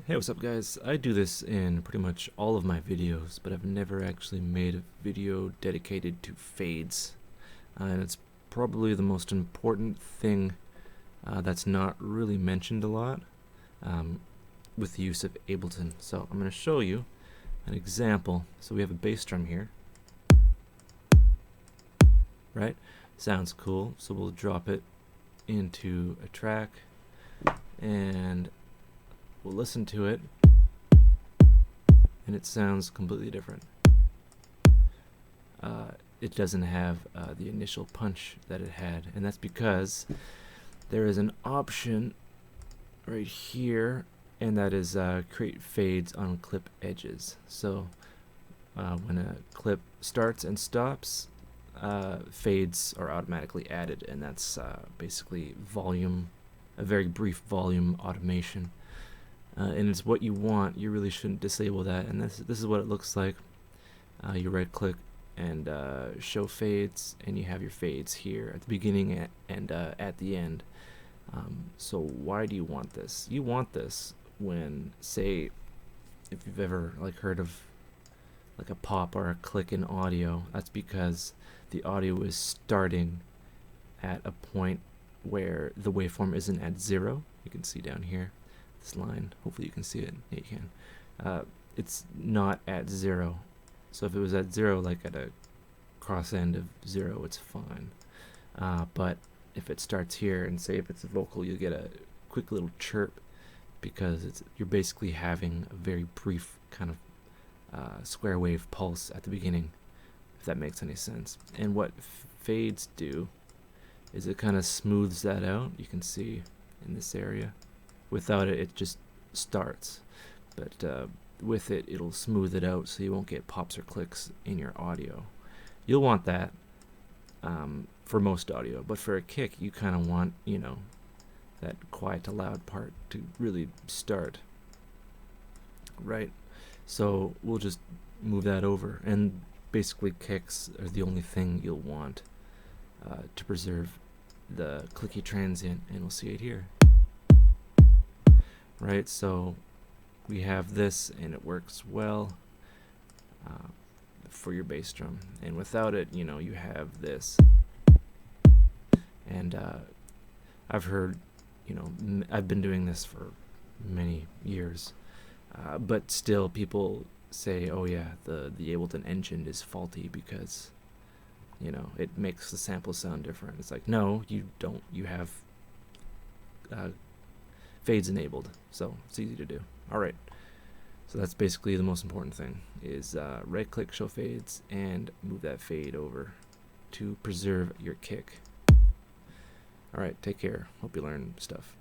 Hey, what's up guys? I do this in pretty much all of my videos, but I've never actually made a video dedicated to fades. And it's probably the most important thing that's not really mentioned a lot um, with the use of Ableton. So I'm going to show you an example. So we have a bass drum here, right? Sounds cool, so we'll drop it into a track and we'll listen to it, and it sounds completely different. It doesn't have the initial punch that it had, and that's because there is an option right here, and that is create fades on clip edges. So when a clip starts and stops, fades are automatically added, and that's basically volume, a very brief volume automation. And it's what you want. You really shouldn't disable that. And this is what it looks like. You right click and show fades, and you have your fades here at the beginning and at the end. So why do you want this? You want this when, say, if you've ever heard of like a pop or a click in audio, that's because the audio is starting at a point where the waveform isn't at 0. You can see down here this line, hopefully you can see it. Yeah, you can. It's not at 0, so if it was at 0, like at a cross end of 0, it's fine. But if it starts here, and say if it's a vocal, you'll get a quick little chirp, because you're basically having a very brief kind of square wave pulse at the beginning, if that makes any sense. And what fades do is it kind of smooths that out. You can see in this area. Without it, it just starts, but with it, it'll smooth it out so you won't get pops or clicks in your audio. You'll want that for most audio, but for a kick, you kind of want, that quiet to loud part to really start, right? So we'll just move that over, and basically kicks are the only thing you'll want to preserve the clicky transient, and we'll see it here. Right, so we have this, and it works well for your bass drum, and without it, you have this. And I've heard, I've been doing this for many years, but still people say, oh yeah, the Ableton engine is faulty because it makes the sample sound different. It's like, no, you don't. You have fades enabled, so it's easy to do. Alright, so that's basically the most important thing, is right click, show fades, and move that fade over to preserve your kick. Alright, take care. Hope you learn stuff.